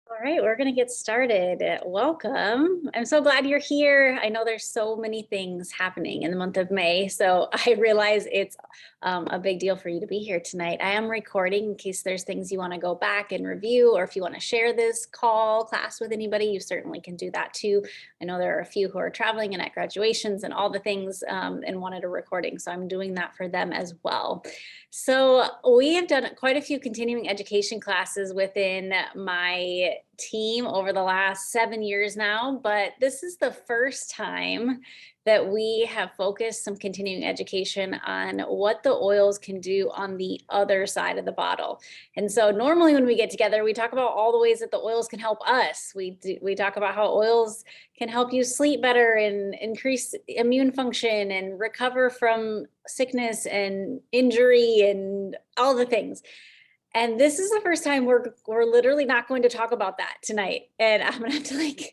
All right, we're going to get started. Welcome. I'm so glad you're here. I know there's so many things happening in the month of May, so I realize it's a big deal for you to be here tonight. I am recording in case there's things you want to go back and review, or if you want to share this class with anybody, you certainly can do that too. I know there are a few who are traveling and at graduations and all the things and wanted a recording, so I'm doing that for them as well. So we have done quite a few continuing education classes within my team over the last 7 years now, but this is the first time that we have focused some continuing education on what the oils can do on the other side of the bottle. And so normally when we get together, we talk about all the ways that the oils can help us. We talk about how oils can help you sleep better and increase immune function and recover from sickness and injury and all the things. And this is the first time we're literally not going to talk about that tonight. And I'm gonna have to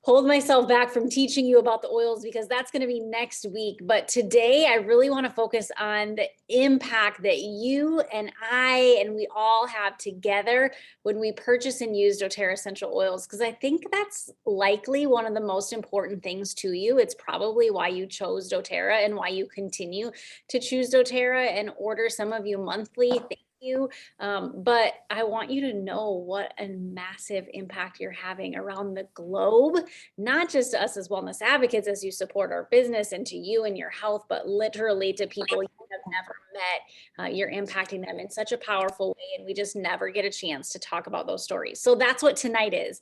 hold myself back from teaching you about the oils because that's going to be next week. But today I really want to focus on the impact that you and I and we all have together when we purchase and use doTERRA essential oils, because I think that's likely one of the most important things to you. It's probably why you chose doTERRA and why you continue to choose doTERRA and order some of you monthly. Thank you. But I want you to know what a massive impact you're having around the globe, not just to us as wellness advocates as you support our business and to you and your health, but literally to people you have never met. You're impacting them in such a powerful way, and we just never get a chance to talk about those stories. So that's what tonight is.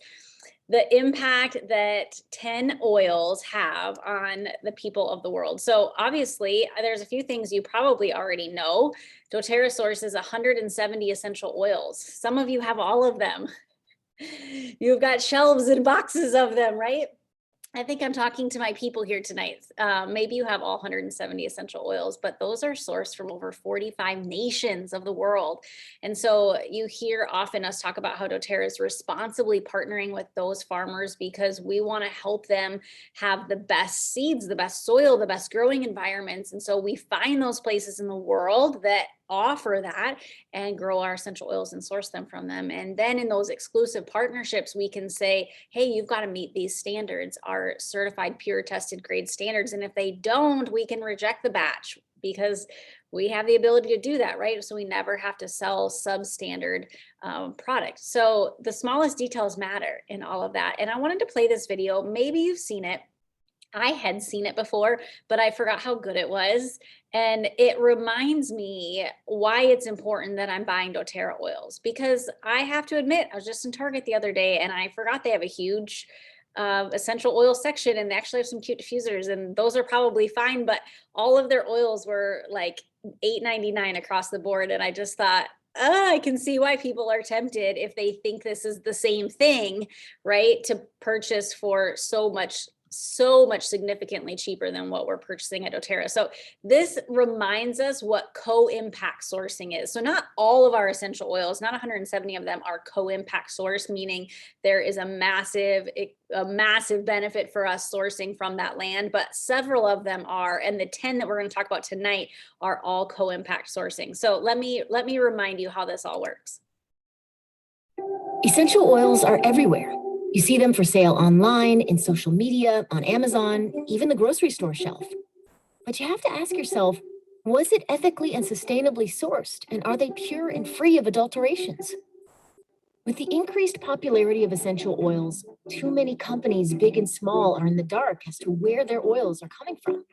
The impact that 10 oils have on the people of the world. So obviously there's a few things you probably already know. doTERRA sources 170 essential oils. Some of you have all of them. You've got shelves and boxes of them, right? I think I'm talking to my people here tonight. Maybe you have all 170 essential oils, but those are sourced from over 45 nations of the world. And so you hear often us talk about how doTERRA is responsibly partnering with those farmers because we want to help them have the best seeds, the best soil, the best growing environments. And so we find those places in the world that offer that and grow our essential oils and source them from them. And then in those exclusive partnerships, we can say, hey, you've got to meet these standards, our certified pure tested grade standards. And if they don't, we can reject the batch because we have the ability to do that, right? So we never have to sell substandard product. So the smallest details matter in all of that. And I wanted to play this video. Maybe you've seen it. I had seen it before, but I forgot how good it was. And it reminds me why it's important that I'm buying doTERRA oils, because I have to admit, I was just in Target the other day and I forgot they have a huge essential oil section, and they actually have some cute diffusers, and those are probably fine, but all of their oils were like $8.99 across the board. And I just thought, I can see why people are tempted if they think this is the same thing, right? To purchase for so much significantly cheaper than what we're purchasing at doTERRA. So this reminds us what co-impact sourcing is. So not all of our essential oils, not 170 of them are co-impact source, meaning there is a massive benefit for us sourcing from that land, but several of them are, and the 10 that we're going to talk about tonight are all co-impact sourcing. So let me remind you how this all works. Essential oils are everywhere. You see them for sale online, in social media, on Amazon, even the grocery store shelf. But you have to ask yourself, was it ethically and sustainably sourced, and are they pure and free of adulterations? With the increased popularity of essential oils, too many companies, big and small, are in the dark as to where their oils are coming from.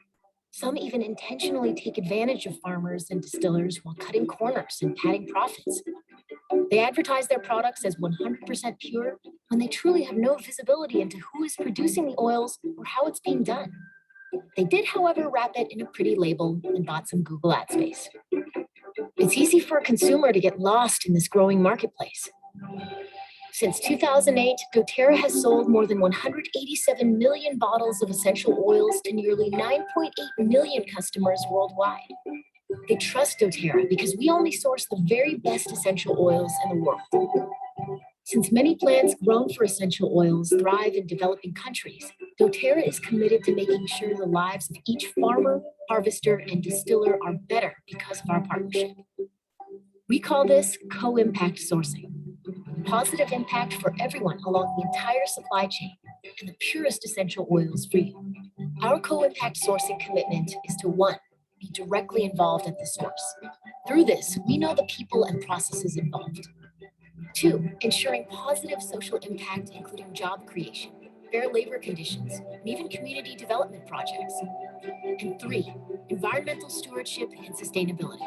Some even intentionally take advantage of farmers and distillers while cutting corners and padding profits. They advertise their products as 100% pure when they truly have no visibility into who is producing the oils or how it's being done. They did, however, wrap it in a pretty label and bought some Google ad space. It's easy for a consumer to get lost in this growing marketplace. Since 2008, doTERRA has sold more than 187 million bottles of essential oils to nearly 9.8 million customers worldwide. They trust doTERRA because we only source the very best essential oils in the world. Since many plants grown for essential oils thrive in developing countries, doTERRA is committed to making sure the lives of each farmer, harvester, and distiller are better because of our partnership. We call this co-impact sourcing. positive impact for everyone along the entire supply chain, and the purest essential oils for you. Our co-impact sourcing commitment is to one, be directly involved at the source. Through this, we know the people and processes involved. Two, ensuring positive social impact, including job creation, fair labor conditions, and even community development projects. And three, environmental stewardship and sustainability.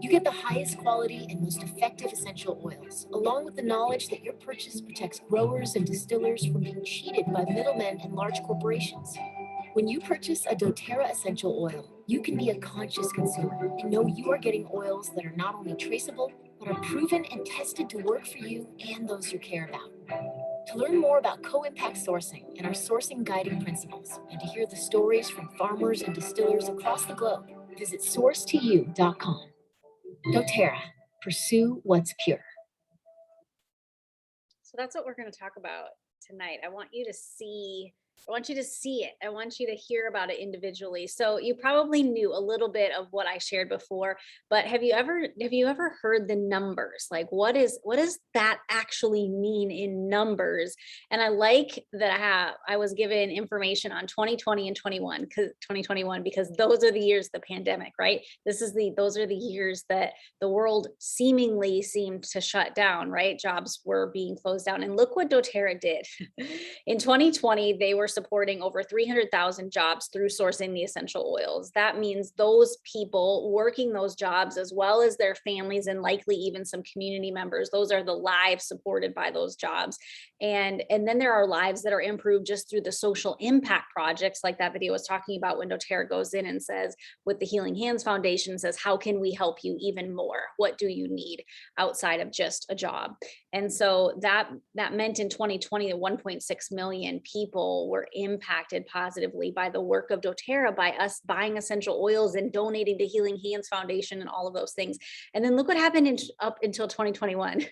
You get the highest quality and most effective essential oils, along with the knowledge that your purchase protects growers and distillers from being cheated by middlemen and large corporations. When you purchase a doTERRA essential oil, you can be a conscious consumer and know you are getting oils that are not only traceable, but are proven and tested to work for you and those you care about. To learn more about co-impact sourcing and our sourcing guiding principles, and to hear the stories from farmers and distillers across the globe, visit sourcetoyou.com. doTERRA, pursue what's pure. So that's what we're going to talk about tonight. I want you to see it. I want you to hear about it individually. So you probably knew a little bit of what I shared before, but have you ever heard the numbers? Like what does that actually mean in numbers? And I like that I was given information on 2020 and 2021 because those are the years of the pandemic, right? Those are the years that the world seemingly seemed to shut down, right? Jobs were being closed down. And look what doTERRA did. In 2020, they were supporting over 300,000 jobs through sourcing the essential oils. That means those people working those jobs, as well as their families and likely even some community members, those are the lives supported by those jobs. And then there are lives that are improved just through the social impact projects, like that video was talking about, when doTERRA goes in and says, with the Healing Hands Foundation, says, how can we help you even more? What do you need outside of just a job? And so that meant in 2020 that 1.6 million people were impacted positively by the work of doTERRA, by us buying essential oils and donating to Healing Hands Foundation and all of those things. And then look what happened up until 2021.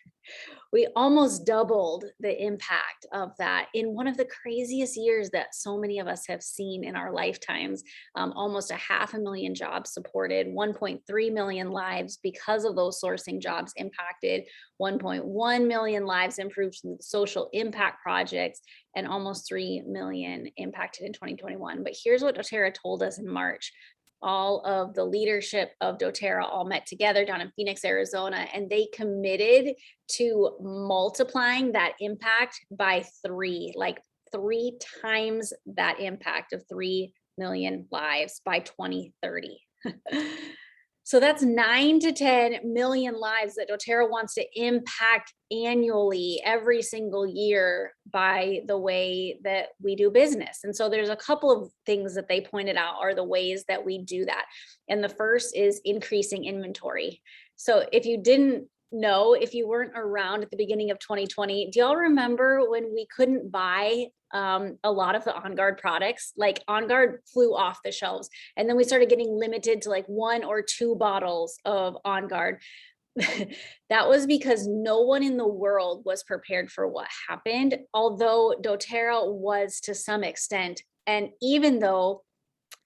We almost doubled the impact of that in one of the craziest years that so many of us have seen in our lifetimes. Almost 500,000 jobs supported, 1.3 million lives because of those sourcing jobs impacted, 1.1 million lives improved through social impact projects, and almost 3 million impacted in 2021. But here's what doTERRA told us in March. All of the leadership of doTERRA all met together down in Phoenix, Arizona, and they committed to multiplying that impact by 3, like 3 times that impact of 3 million lives by 2030. So that's 9 to 10 million lives that doTERRA wants to impact annually every single year by the way that we do business. And so there's a couple of things that they pointed out are the ways that we do that. And the first is increasing inventory. So if you didn't know, if you weren't around at the beginning of 2020, do y'all remember when we couldn't buy a lot of the On Guard products? Like On Guard flew off the shelves, and then we started getting limited to like 1 or 2 bottles of On Guard. That was because no one in the world was prepared for what happened, although doTERRA was to some extent. And even though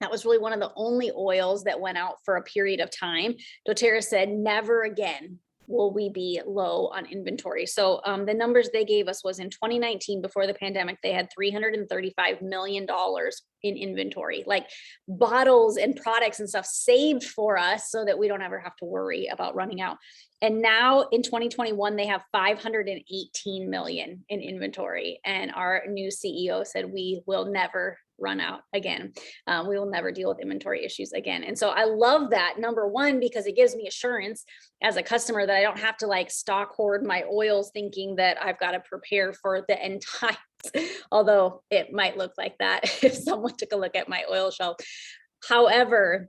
that was really one of the only oils that went out for a period of time, doTERRA said, never again will we be low on inventory. So the numbers they gave us was in 2019, before the pandemic, they had $335 million in inventory, like bottles and products and stuff saved for us so that we don't ever have to worry about running out. And now in 2021, they have 518 million in inventory. And our new CEO said, we will never run out again. We will never deal with inventory issues again. And so I love that, number one, because it gives me assurance as a customer that I don't have to like stock hoard my oils thinking that I've got to prepare for the end times. Although it might look like that if someone took a look at my oil shelf. However,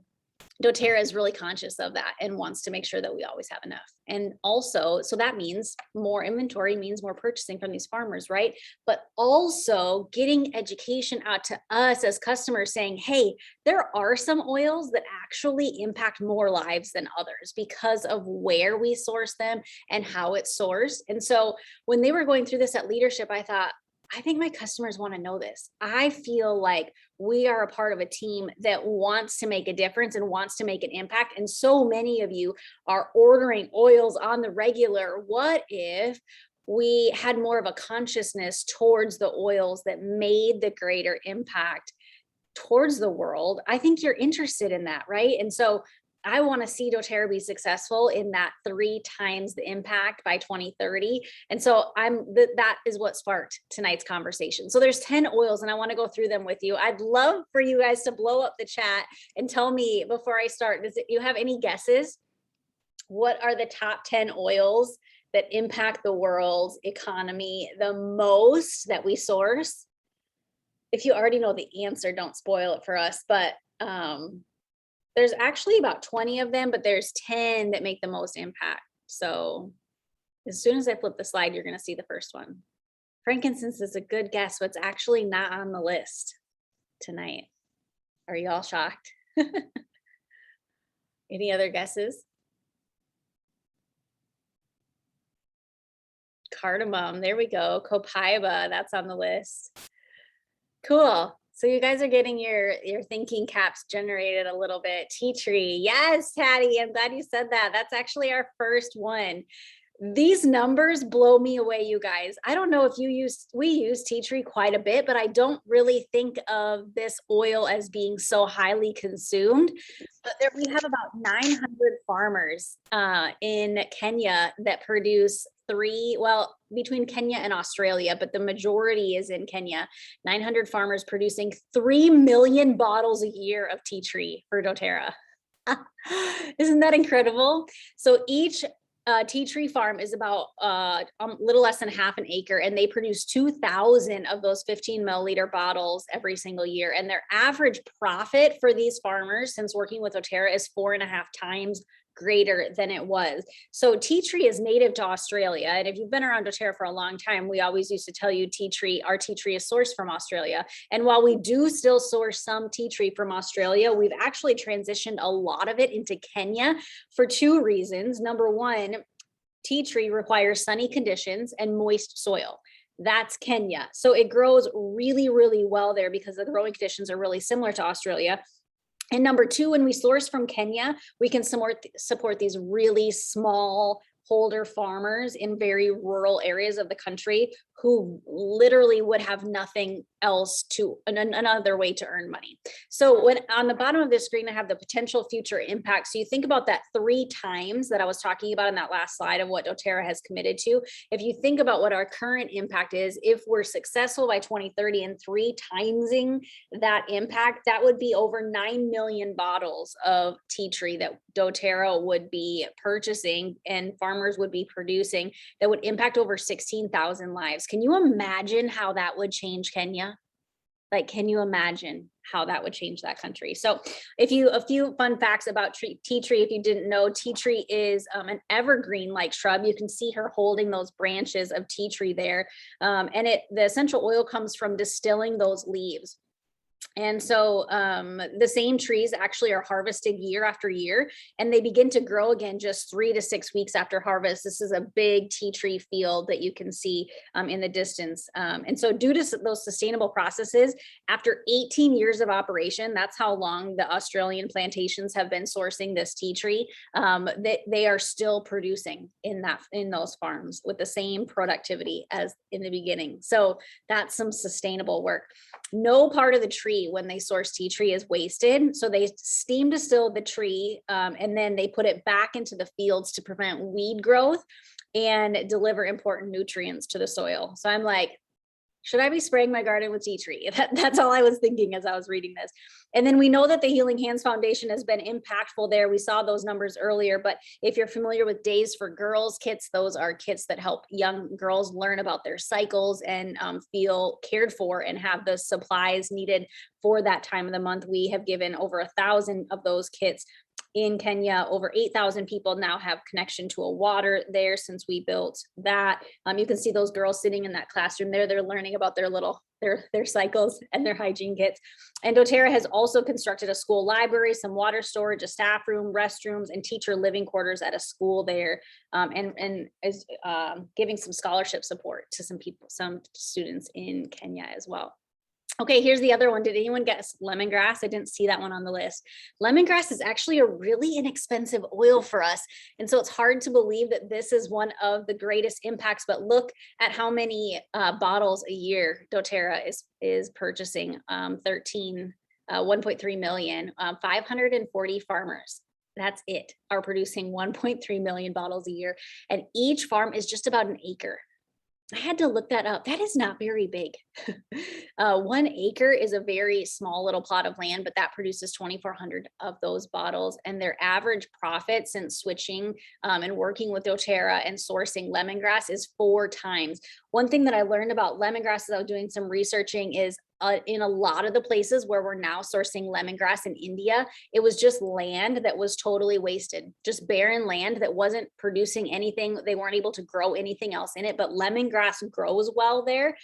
doTERRA is really conscious of that and wants to make sure that we always have enough. And also, so that means more inventory means more purchasing from these farmers, right? But also getting education out to us as customers saying, hey, there are some oils that actually impact more lives than others because of where we source them and how it's sourced. And so when they were going through this at leadership, I thought, I think my customers want to know this. I feel like we are a part of a team that wants to make a difference and wants to make an impact. And so many of you are ordering oils on the regular. What if we had more of a consciousness towards the oils that made the greater impact towards the world, I think you're interested in that, right? And so I want to see doTERRA be successful in that 3 times the impact by 2030. And so that is what sparked tonight's conversation. So there's 10 oils and I want to go through them with you. I'd love for you guys to blow up the chat and tell me before I start, you have any guesses? What are the top 10 oils that impact the world's economy the most that we source? If you already know the answer, don't spoil it for us, but there's actually about 20 of them, but there's 10 that make the most impact. So as soon as I flip the slide, you're going to see the first one. Frankincense is a good guess, but it's actually not on the list tonight. Are you all shocked? Any other guesses? Cardamom, there we go. Copaiba, that's on the list. Cool. So you guys are getting your thinking caps generated a little bit. Tea tree. Yes, Patty, I'm glad you said that. That's actually our first one. These numbers blow me away, you guys. I don't know if we use tea tree quite a bit, but I don't really think of this oil as being so highly consumed. But we have about 900 farmers in Kenya that produce between Kenya and Australia, but the majority is in Kenya. 900 farmers producing 3 million bottles a year of tea tree for doTERRA. Isn't that incredible? So each tea tree farm is about a little less than half an acre, and they produce 2,000 of those 15 milliliter bottles every single year. And their average profit for these farmers since working with doTERRA is 4.5 times greater than it was. So tea tree is native to Australia. And if you've been around doTERRA for a long time, we always used to tell you our tea tree is sourced from Australia. And while we do still source some tea tree from Australia, we've actually transitioned a lot of it into Kenya for 2 reasons. Number one, tea tree requires sunny conditions and moist soil. That's Kenya. So it grows really, really well there because the growing conditions are really similar to Australia. And number 2, when we source from Kenya, we can support these really small holder farmers in very rural areas of the country who literally would have nothing else another way to earn money. So when on the bottom of this screen, I have the potential future impact. So you think about that 3 times that I was talking about in that last slide of what doTERRA has committed to. If you think about what our current impact is, if we're successful by 2030 and 3 timesing that impact, that would be over 9 million bottles of tea tree that doTERRA would be purchasing and farmers would be producing that would impact over 16,000 lives. Can you imagine how that would change Kenya? Like, can you imagine how that would change that country? So a few fun facts about tea tree, if you didn't know, tea tree is an evergreen like shrub. You can see her holding those branches of tea tree there. And the essential oil comes from distilling those leaves. And so the same trees actually are harvested year after year, and they begin to grow again just 3 to 6 weeks after harvest. This is a big tea tree field that you can see in the distance. And so due to those sustainable processes, after 18 years of operation, that's how long the Australian plantations have been sourcing this tea tree, they are still producing in those farms with the same productivity as in the beginning. So that's some sustainable work. No part of the tree when they source tea tree is wasted. So they steam distill the tree and then they put it back into the fields to prevent weed growth and deliver important nutrients to the soil. So I'm like, should I be spraying my garden with tea tree? That's all I was thinking as I was reading this. And then we know that the Healing Hands Foundation has been impactful there. We saw those numbers earlier, but if you're familiar with Days for Girls kits, those are kits that help young girls learn about their cycles and feel cared for and have the supplies needed for that time of the month. We have given over 1,000 of those kits in Kenya. Over 8,000 people now have connection to a water there since we built that. You can see those girls sitting in that classroom there. They're learning about their cycles and their hygiene kits. And doTERRA has also constructed a school library, some water storage, a staff room, restrooms, and teacher living quarters at a school there, and is giving some scholarship support to some students in Kenya as well. Okay, here's the other one. Did anyone guess lemongrass? I didn't see that one on the list. Lemongrass is actually a really inexpensive oil for us. And so it's hard to believe that this is one of the greatest impacts, but look at how many bottles a year doTERRA is purchasing, 1.3 million, 540 farmers. That's it, are producing 1.3 million bottles a year. And each farm is just about an acre. I had to look that up. That is not very big. 1 acre is a very small little plot of land, but that produces 2,400 of those bottles. And their average profit since switching and working with doTERRA and sourcing lemongrass is 4 times. One thing that I learned about lemongrass as I was doing some researching is in a lot of the places where we're now sourcing lemongrass in India, it was just land that was totally wasted, just barren land that wasn't producing anything. They weren't able to grow anything else in it, but lemongrass grows well there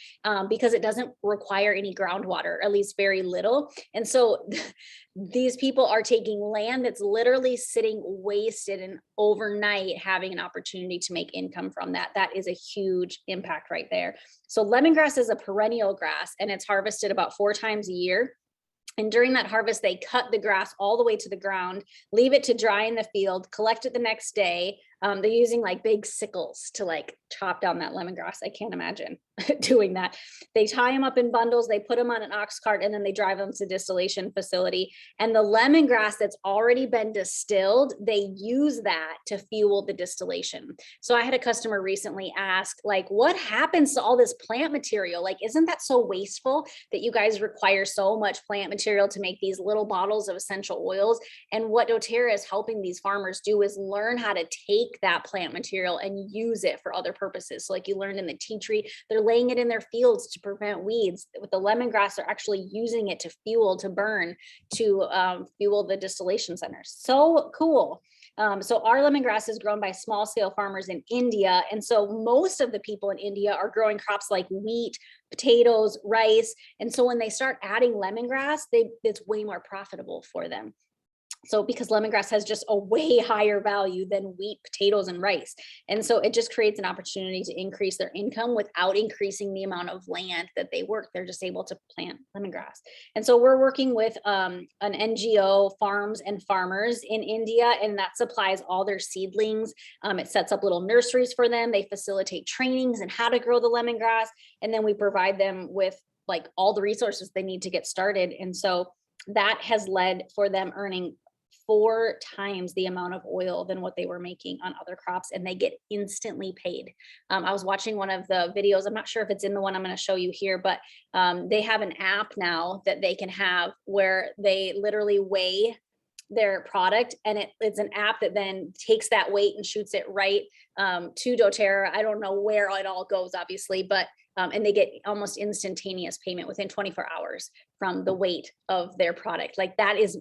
because it doesn't require any groundwater, at least very little. And so these people are taking land that's literally sitting wasted and overnight having an opportunity to make income from that. That is a huge impact right there. So lemongrass is a perennial grass and it's harvested about 4 times a year. And during that harvest, they cut the grass all the way to the ground, leave it to dry in the field, collect it the next day. They're using like big sickles to like chop down that lemongrass. I can't imagine doing that. They tie them up in bundles, they put them on an ox cart, and then they drive them to distillation facility. And the lemongrass that's already been distilled, they use that to fuel the distillation. So I had a customer recently ask, like, what happens to all this plant material? Like, isn't that so wasteful that you guys require so much plant material to make these little bottles of essential oils? And what doTERRA is helping these farmers do is learn how to take that plant material and use it for other purposes. So like you learned in the tea tree, they're laying it in their fields to prevent weeds. With the lemongrass, they're actually using it to fuel, to burn, to fuel the distillation centers. So cool. So our lemongrass is grown by small scale farmers in India. And so most of the people in India are growing crops like wheat, potatoes, rice. And so when they start adding lemongrass, it's way more profitable for them. So because lemongrass has just a way higher value than wheat, potatoes, and rice. And so it just creates an opportunity to increase their income without increasing the amount of land that they work. They're just able to plant lemongrass. And so we're working with an NGO, Farms and Farmers in India, and that supplies all their seedlings. It sets up little nurseries for them. They facilitate trainings and how to grow the lemongrass. And then we provide them with like all the resources they need to get started. And so that has led for them earning 4 times the amount of oil than what they were making on other crops, and they get instantly paid. I was watching one of the videos. I'm not sure if it's in the one I'm going to show you here, but they have an app now that they can have where they literally weigh their product, and it's an app that then takes that weight and shoots it right to doTERRA. I don't know where it all goes, obviously, but and they get almost instantaneous payment within 24 hours from the weight of their product. Like that is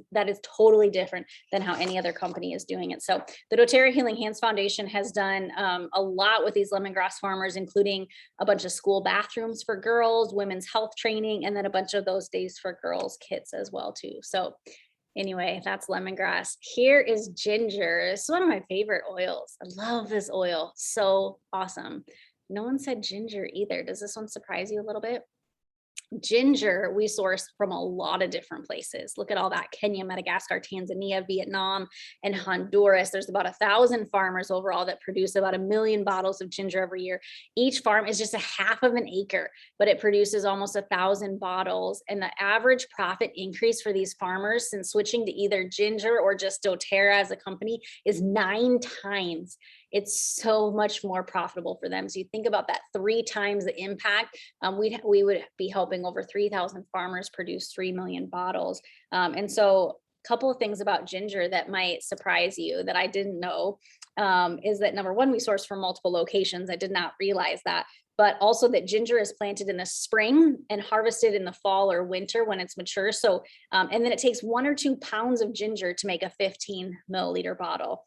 totally different than how any other company is doing it. So the doTERRA Healing Hands Foundation has done a lot with these lemongrass farmers, including a bunch of school bathrooms for girls, women's health training, and then a bunch of those Days for Girls kits as well too. So anyway, that's lemongrass. Here is ginger. This is one of my favorite oils. I love this oil. So awesome. No one said ginger either. Does this one surprise you a little bit? Ginger we source from a lot of different places. Look at all that: Kenya, Madagascar, Tanzania, Vietnam, and Honduras. There's about 1,000 farmers overall that produce about 1 million bottles of ginger every year. Each farm is just a half of an acre, but it produces almost 1,000 bottles. And the average profit increase for these farmers since switching to either ginger or just doTERRA as a company is 9 times. It's so much more profitable for them. So you think about that, 3 times the impact. We would be helping over 3,000 farmers produce 3 million bottles. And so a couple of things about ginger that might surprise you that I didn't know is that number one, we source from multiple locations. I did not realize that. But also that ginger is planted in the spring and harvested in the fall or winter when it's mature. So, and then it takes 1 or 2 pounds of ginger to make a 15 milliliter bottle.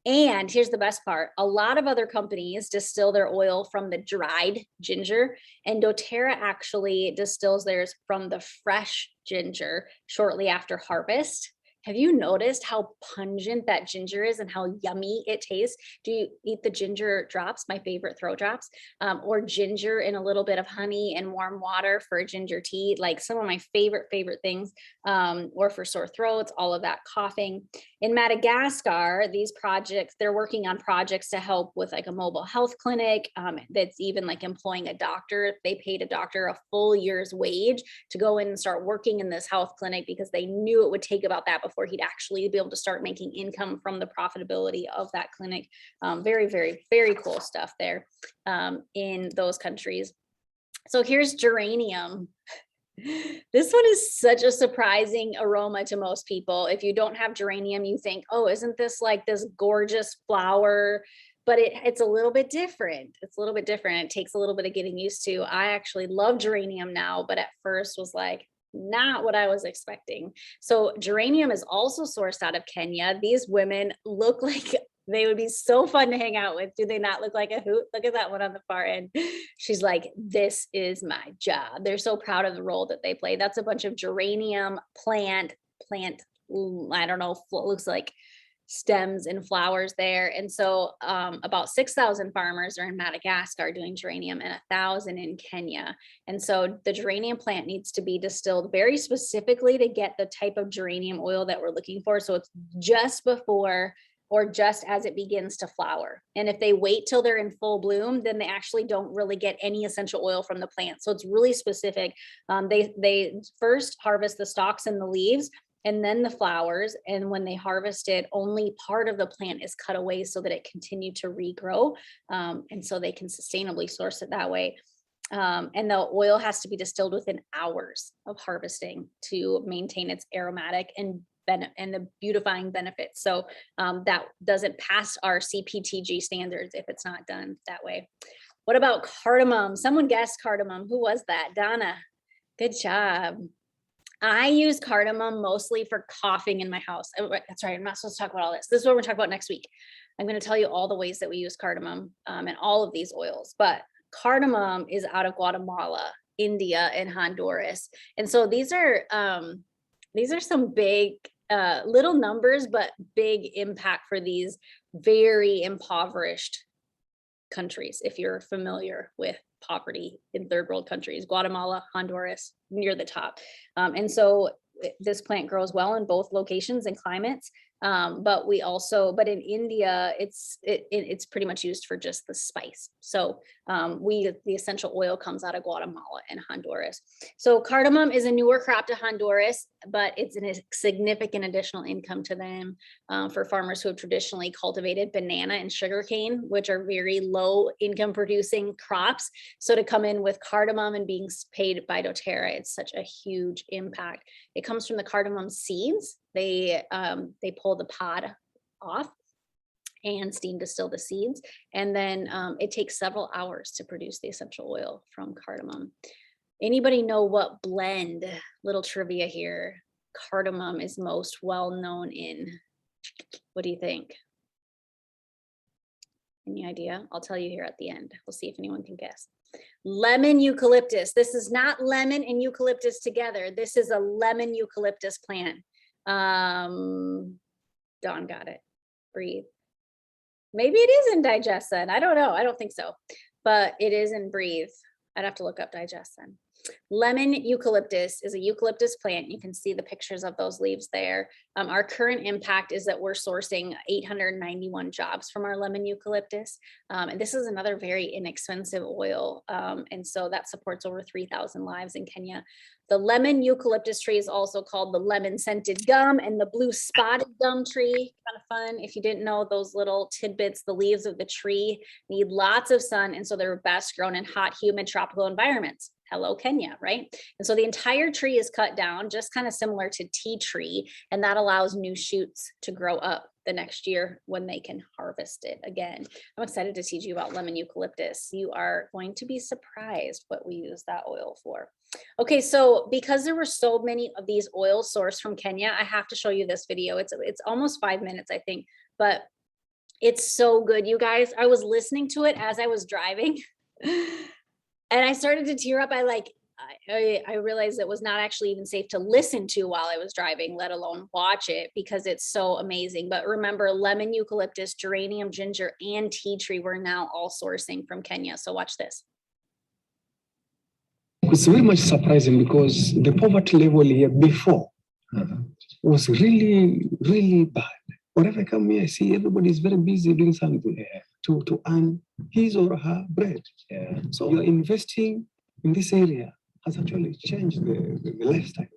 And here's the best part: a lot of other companies distill their oil from the dried ginger, and doTERRA actually distills theirs from the fresh ginger shortly after harvest. Have you noticed how pungent that ginger is and how yummy it tastes? Do you eat the ginger drops, my favorite throat drops, or ginger in a little bit of honey and warm water for a ginger tea? Like some of my favorite things, or for sore throats, all of that coughing. In Madagascar, these projects, they're working on projects to help with like a mobile health clinic, that's even like employing a doctor. They paid a doctor a full year's wage to go in and start working in this health clinic because they knew it would take about that before he'd actually be able to start making income from the profitability of that clinic. Very cool stuff there, in those countries. So here's geranium. This one is such a surprising aroma to most people. If you don't have geranium, you think, oh, isn't this like this gorgeous flower? But it's a little bit different. It's a little bit different. It takes a little bit of getting used to. I actually love geranium now, but at first was like, not what I was expecting. So geranium is also sourced out of Kenya. These women look like they would be so fun to hang out with. Do they not look like a hoot? Look at that one on the far end. She's like, this is my job. They're so proud of the role that they play. That's a bunch of geranium plant, I don't know, looks like stems and flowers there. And so about 6,000 farmers are in Madagascar doing geranium and 1,000 in Kenya. And so the geranium plant needs to be distilled very specifically to get the type of geranium oil that we're looking for. So it's just before or just as it begins to flower. And if they wait till they're in full bloom, then they actually don't really get any essential oil from the plant. So it's really specific. They first harvest the stalks and the leaves, and then the flowers. And when they harvest it, only part of the plant is cut away so that it continue to regrow. And so they can sustainably source it that way. And the oil has to be distilled within hours of harvesting to maintain its aromatic and the beautifying benefits. So that doesn't pass our CPTG standards if it's not done that way. What about cardamom? Someone guessed cardamom. Who was that? Donna. Good job. I use cardamom mostly for coughing in my house. That's right. I'm not supposed to talk about all this. This is what we're talking about next week. I'm going to tell you all the ways that we use cardamom and all of these oils. But cardamom is out of Guatemala, India, and Honduras. And so these are some big little numbers, but big impact for these very impoverished countries. If you're familiar with poverty in third world countries, Guatemala, Honduras, near the top. And so this plant grows well in both locations and climates. But in India, it's pretty much used for just the spice. So the essential oil comes out of Guatemala and Honduras. So cardamom is a newer crop to Honduras, but it's a significant additional income to them for farmers who have traditionally cultivated banana and sugarcane, which are very low income producing crops. So to come in with cardamom and being paid by doTERRA, it's such a huge impact. It comes from the cardamom seeds. They pull the pod off and steam distill the seeds. And then it takes several hours to produce the essential oil from cardamom. Anybody know what blend, little trivia here, cardamom is most well known in? What do you think? Any idea? I'll tell you here at the end. We'll see if anyone can guess. Lemon eucalyptus. This is not lemon and eucalyptus together. This is a lemon eucalyptus plant. Dawn got it. Breathe. Maybe it is in Digestin. I don't know. I don't think so, but it is in Breathe. I'd have to look up Digestin. Lemon eucalyptus is a eucalyptus plant. You can see the pictures of those leaves there. Our current impact is that we're sourcing 891 jobs from our lemon eucalyptus. And this is another very inexpensive oil. And so that supports over 3,000 lives in Kenya. The lemon eucalyptus tree is also called the lemon scented gum and the blue spotted gum tree. Kind of fun. If you didn't know, those little tidbits, the leaves of the tree need lots of sun. And so they're best grown in hot, humid, tropical environments. Hello, Kenya, right? And so the entire tree is cut down, just kind of similar to tea tree, and that allows new shoots to grow up the next year when they can harvest it again. I'm excited to teach you about lemon eucalyptus. You are going to be surprised what we use that oil for. Okay, so because there were so many of these oils sourced from Kenya, I have to show you this video. It's almost 5 minutes, I think, but it's so good, you guys. I was listening to it as I was driving. And I started to tear up. I realized it was not actually even safe to listen to while I was driving, let alone watch it, because it's so amazing. But remember, lemon, eucalyptus, geranium, ginger, and tea tree we're now all sourcing from Kenya. So watch this. It's very much surprising because the poverty level here before was really, really bad. Whenever I come here, I see everybody is very busy doing something to earn his or her bread. Yeah. So you're investing in this area has actually changed the lifestyle.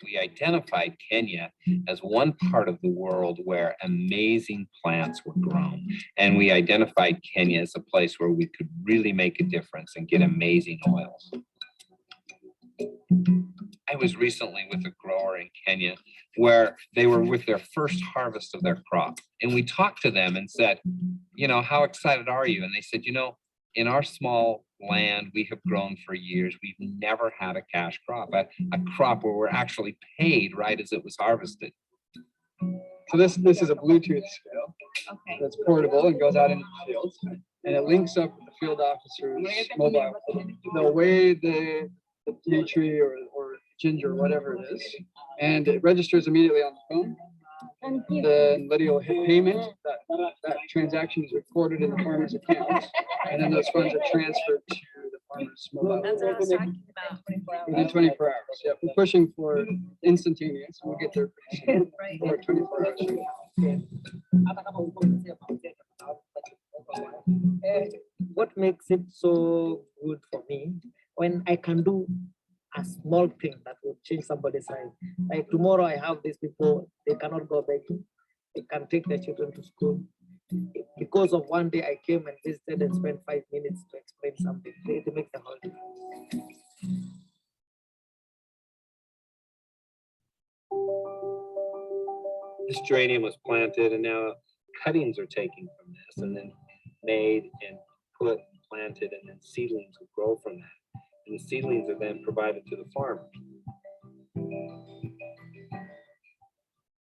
We identified Kenya as one part of the world where amazing plants were grown. And we identified Kenya as a place where we could really make a difference and get amazing oils. I was recently with a grower in Kenya where they were with their first harvest of their crop. And we talked to them and said, you know, how excited are you? And they said, you know, in our small land we have grown for years, we've never had a cash crop, a crop where we're actually paid right as it was harvested. So this is a Bluetooth scale that's portable and goes out into the fields, and it links up with the field officer's mobile phone. They'll weigh the tea tree or ginger or whatever it is, and it registers immediately on the phone. Then Lydia will hit payment. That transaction is recorded in the farmer's account, and then those funds are transferred to the farmer's mobile That's what I was talking about. within 24 hours. Yep, we're pushing for instantaneous. We'll get there pretty soon. Or 24 hours. What makes it so good for me when I can do a small thing that will change somebody's life. Like tomorrow I have these people, they cannot go begging. They can take their children to school. Because of one day I came and visited and spent 5 minutes to explain something. They make the whole difference. This geranium was planted and now cuttings are taken from this and then made and put, planted, and then seedlings will grow from that. And the seedlings are then provided to the farmers.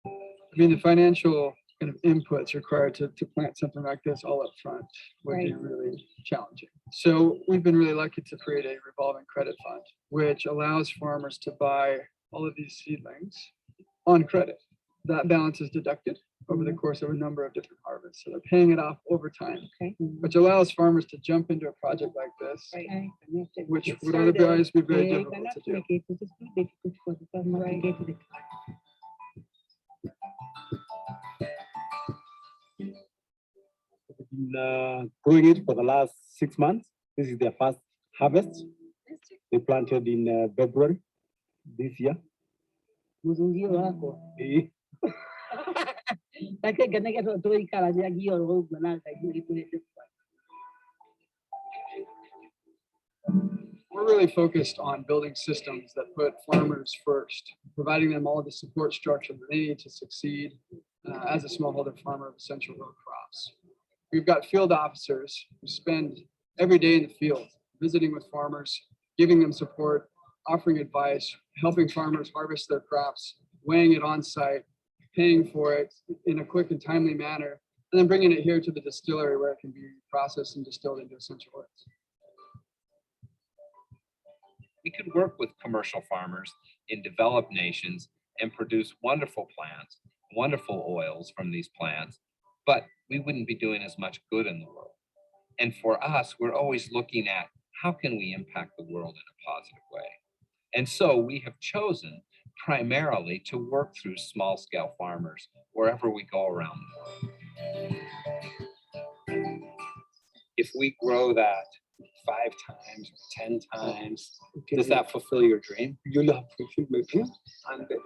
I mean, the financial kind of inputs required to plant something like this all up front would be really challenging. So we've been really lucky to create a revolving credit fund, which allows farmers to buy all of these seedlings on credit. That balance is deducted over the course of a number of different harvests. So they're paying it off over time, which allows farmers to jump into a project like this, which would otherwise be very difficult to do. Been growing it for the last 6 months. This is their first harvest. They planted in February this year. We're really focused on building systems that put farmers first, providing them all the support structure that they need to succeed as a smallholder farmer of essential row crops. We've got field officers who spend every day in the field, visiting with farmers, giving them support, offering advice, helping farmers harvest their crops, weighing it on site, paying for it in a quick and timely manner, and then bringing it here to the distillery where it can be processed and distilled into essential oils. We could work with commercial farmers in developed nations and produce wonderful plants, wonderful oils from these plants, but we wouldn't be doing as much good in the world. And for us, we're always looking at how can we impact the world in a positive way. And so we have chosen primarily to work through small-scale farmers wherever we go around the world. If we grow that 5 times or 10 times, does that fulfill your dream? You'll have fulfilled my dream and the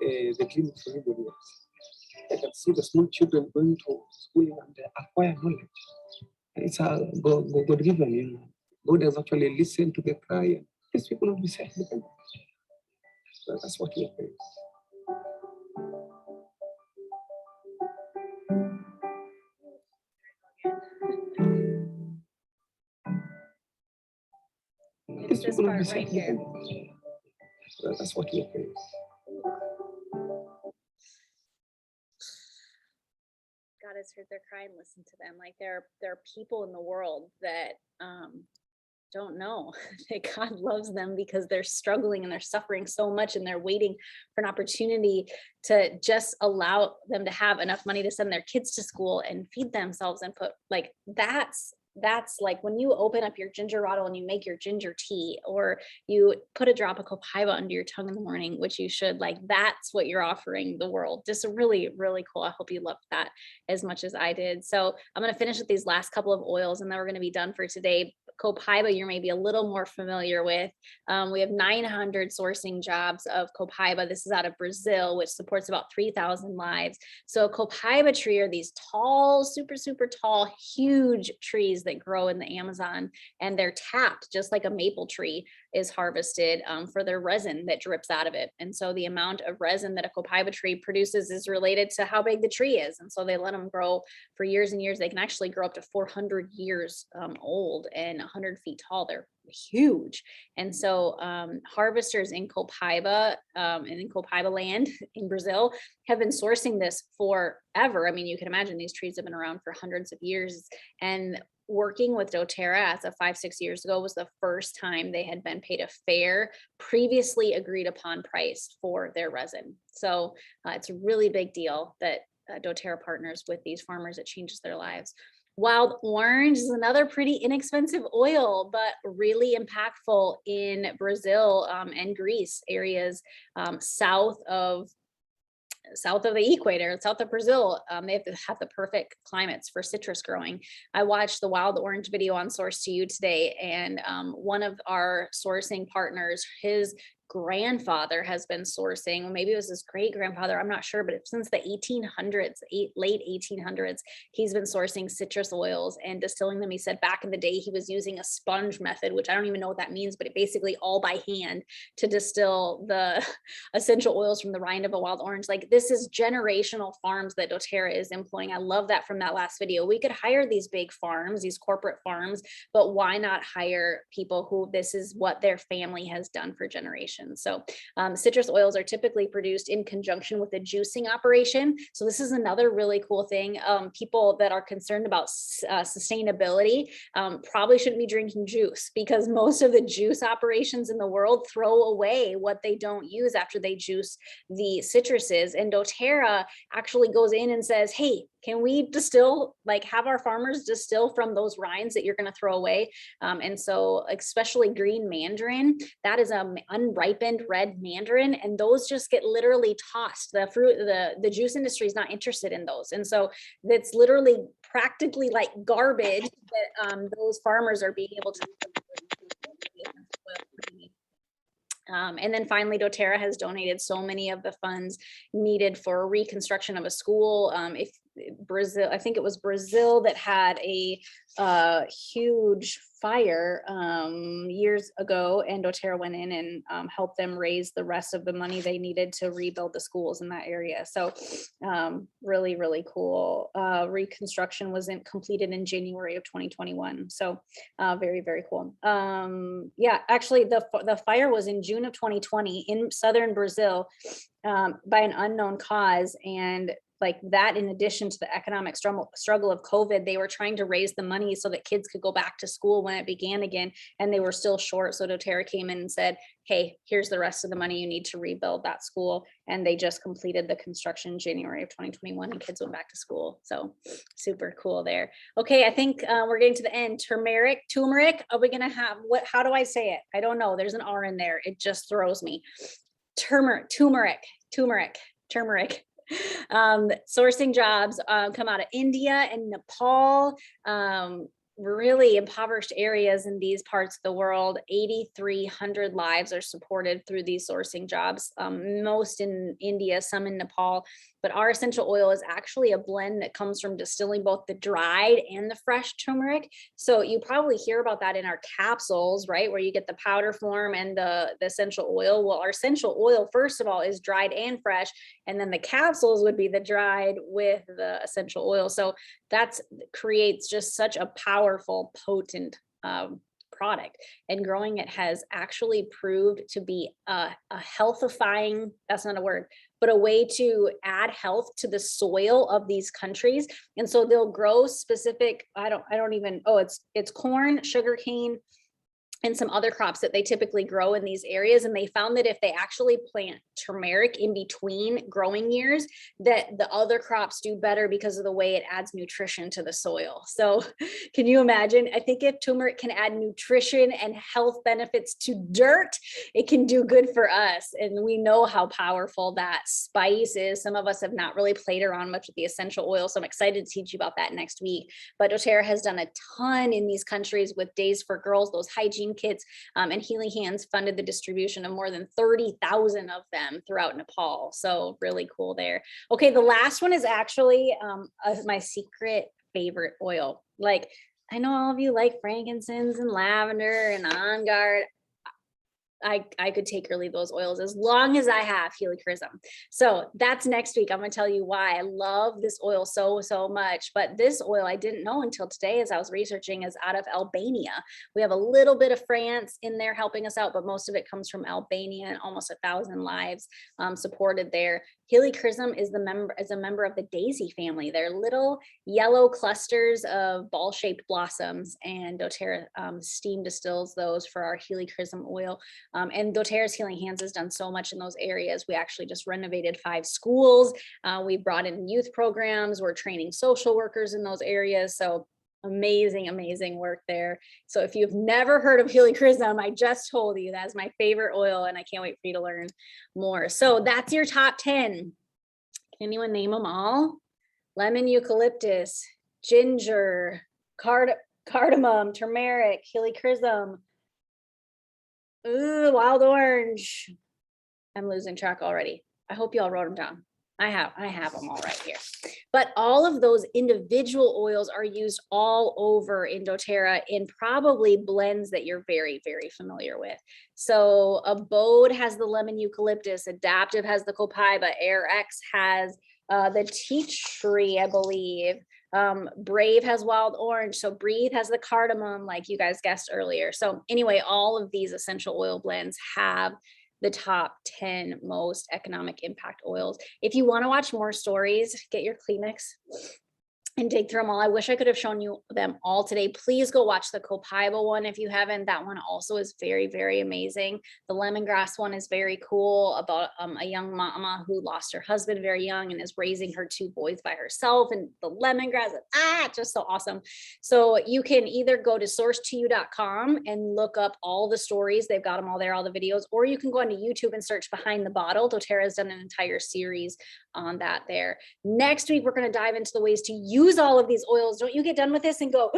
dream for everybody else. I can see the small children going to school and acquire knowledge. It's a God given, you know. God has actually listened to the cry, and these people will be self-dependent. So that's what we pray. It's this people will part be right here. sleeping. That's what we are praying. God has heard their cry and listened to them. Like there are people in the world that don't know that God loves them because they're struggling and they're suffering so much and they're waiting for an opportunity to just allow them to have enough money to send their kids to school and feed themselves and put like that's like when you open up your ginger bottle and you make your ginger tea or you put a drop of copaiba under your tongue in the morning, which you should, like that's what you're offering the world. Just really, really cool. I hope you loved that as much as I did. So I'm going to finish with these last couple of oils and then we're going to be done for today. Copaiba, you're maybe a little more familiar with. We have 900 sourcing jobs of copaiba. This is out of Brazil, which supports about 3,000 lives. So a copaiba tree are these tall, super, super tall, huge trees that grow in the Amazon, and they're tapped just like a maple tree is harvested for their resin that drips out of it. And so the amount of resin that a copaiba tree produces is related to how big the tree is. And so they let them grow for years and years. They can actually grow up to 400 years old and 100 feet tall. They're huge. And so harvesters in copaiba and in copaiba land in Brazil have been sourcing this forever. I mean, you can imagine these trees have been around for hundreds of years, and working with doTERRA as of 5-6 years ago was the first time they had been paid a fair, previously agreed upon price for their resin. So it's a really big deal that doTERRA partners with these farmers. It changes their lives. Wild orange is another pretty inexpensive oil, but really impactful in Brazil and Greece areas south of the equator, south of Brazil. They have to have the perfect climates for citrus growing. I watched the wild orange video on Source to You today, and one of our sourcing partners, his grandfather has been sourcing, maybe it was his great grandfather, I'm not sure, but since the 1800s, late 1800s, he's been sourcing citrus oils and distilling them. He said back in the day he was using a sponge method, which I don't even know what that means, but it basically all by hand to distill the essential oils from the rind of a wild orange. Like this is generational farms that doTERRA is employing. I love that from that last video. We could hire these big farms, these corporate farms, but why not hire people who this is what their family has done for generations? So citrus oils are typically produced in conjunction with a juicing operation. So this is another really cool thing. People that are concerned about sustainability probably shouldn't be drinking juice, because most of the juice operations in the world throw away what they don't use after they juice the citruses. And doTERRA actually goes in and says, hey, can we distill, like have our farmers distill from those rinds that you're going to throw away? And so especially green mandarin, that is an unripened red mandarin, and those just get literally tossed. The fruit, the juice industry is not interested in those. And so that's literally practically like garbage that those farmers are being able to. And then finally, doTERRA has donated so many of the funds needed for reconstruction of a school. If Brazil, I think it was Brazil that had a huge fire years ago, and doTERRA went in and helped them raise the rest of the money they needed to rebuild the schools in that area. So really, really cool. Reconstruction wasn't completed in January of 2021. So very, very cool. Yeah, actually the fire was in June of 2020 in southern Brazil by an unknown cause. And like that, in addition to the economic struggle of COVID, they were trying to raise the money so that kids could go back to school when it began again, and they were still short. So doTERRA came in and said, hey, here's the rest of the money you need to rebuild that school. And they just completed the construction in January of 2021, and kids went back to school. So super cool there. Okay, I think we're getting to the end. Turmeric, are we gonna have, how do I say it? I don't know, there's an R in there, it just throws me. Turmeric. Sourcing jobs come out of India and Nepal, really impoverished areas in these parts of the world. 8,300 lives are supported through these sourcing jobs, most in India, some in Nepal. But our essential oil is actually a blend that comes from distilling both the dried and the fresh turmeric. So you probably hear about that in our capsules, right? Where you get the powder form and the essential oil. Well, our essential oil, first of all, is dried and fresh. And then the capsules would be the dried with the essential oil. So that creates just such a powerful, potent product, and growing it has actually proved to be a healthifying, that's not a word, but a way to add health to the soil of these countries. And so they'll grow specific, I don't even, oh, it's corn, sugarcane, and some other crops that they typically grow in these areas. And they found that if they actually plant turmeric in between growing years, that the other crops do better because of the way it adds nutrition to the soil. So can you imagine? I think if turmeric can add nutrition and health benefits to dirt, it can do good for us. And we know how powerful that spice is. Some of us have not really played around much with the essential oil, so I'm excited to teach you about that next week. But doTERRA has done a ton in these countries with Days for Girls, those hygiene kits, and Healing Hands funded the distribution of more than 30,000 of them throughout Nepal. So really cool there. Okay, the last one is actually my secret favorite oil. Like, I know all of you like frankincense and lavender and On Guard. I could take or leave those oils as long as I have helichrysum. So that's next week. I'm going to tell you why I love this oil so much. But this oil I didn't know until today as I was researching is out of Albania. We have a little bit of France in there helping us out, but most of it comes from Albania, and almost 1,000 lives supported there. Helichrysum is a member of the daisy family. They're little yellow clusters of ball-shaped blossoms, and doTERRA steam distills those for our helichrysum oil. And doTERRA's Healing Hands has done so much in those areas. We actually just renovated 5 schools. We brought in youth programs. We're training social workers in those areas. So amazing work there. So if you've never heard of helichrysum, I just told you that's my favorite oil, and I can't wait for you to learn more. So that's your top 10. Can anyone name them all? Lemon, eucalyptus, ginger, cardamom, turmeric, helichrysum, wild orange. I'm losing track already. I hope you all wrote them down. I have them all right here. But all of those individual oils are used all over in doTERRA in probably blends that you're very familiar with. So Abode has the lemon eucalyptus, Adaptive has the copaiba, AirX has the tea tree, I believe. Brave has wild orange. So Breathe has the cardamom, like you guys guessed earlier. So anyway, all of these essential oil blends have the top 10 most economic impact oils. If you want to watch more stories, get your Kleenex and dig through them all. I wish I could have shown you them all today. Please go watch the copaiba one if you haven't. That one also is very amazing. The lemongrass one is very cool, about a young mama who lost her husband very young and is raising her 2 boys by herself. And the lemongrass, just so awesome. So you can either go to source2u.com and look up all the stories. They've got them all there, all the videos, or you can go onto YouTube and search Behind the Bottle. doTERRA has done an entire series on that there. Next week, we're going to dive into the ways to use all of these oils. Don't you get done with this and go,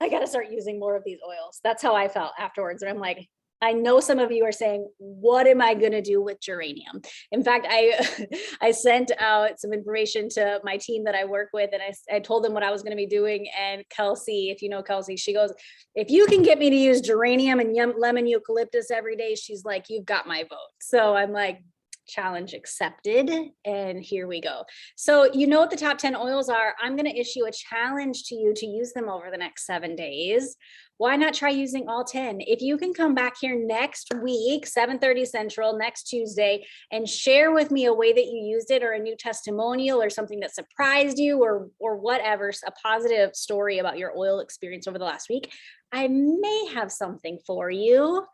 I got to start using more of these oils. That's how I felt afterwards. And I'm like, I know some of you are saying, what am I going to do with geranium? In fact, I sent out some information to my team that I work with, and I told them what I was going to be doing. And Kelsey, if you know Kelsey, she goes, if you can get me to use geranium and lemon eucalyptus every day, she's like, you've got my vote. So I'm like, challenge accepted, and here we go. So you know what the top 10 oils are. I'm going to issue a challenge to you to use them over the next 7 days. Why not try using all 10? If you can come back here next week, 7:30 Central, next Tuesday, and share with me a way that you used it, or a new testimonial, or something that surprised you, or whatever, a positive story about your oil experience over the last week, I may have something for you.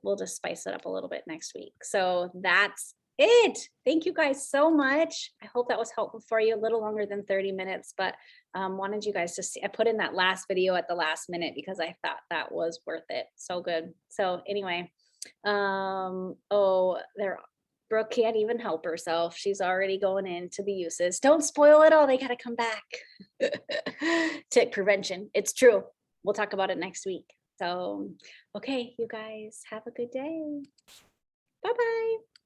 We'll just spice it up a little bit next week. So that's it. Thank you guys so much. I hope that was helpful for you. A little longer than 30 minutes, but wanted you guys to see. I put in that last video at the last minute because I thought that was worth it. So good. So anyway, Brooke can't even help herself. She's already going into the uses. Don't spoil it all. They got to come back. Tick prevention. It's true. We'll talk about it next week. So, okay, you guys have a good day. Bye-bye.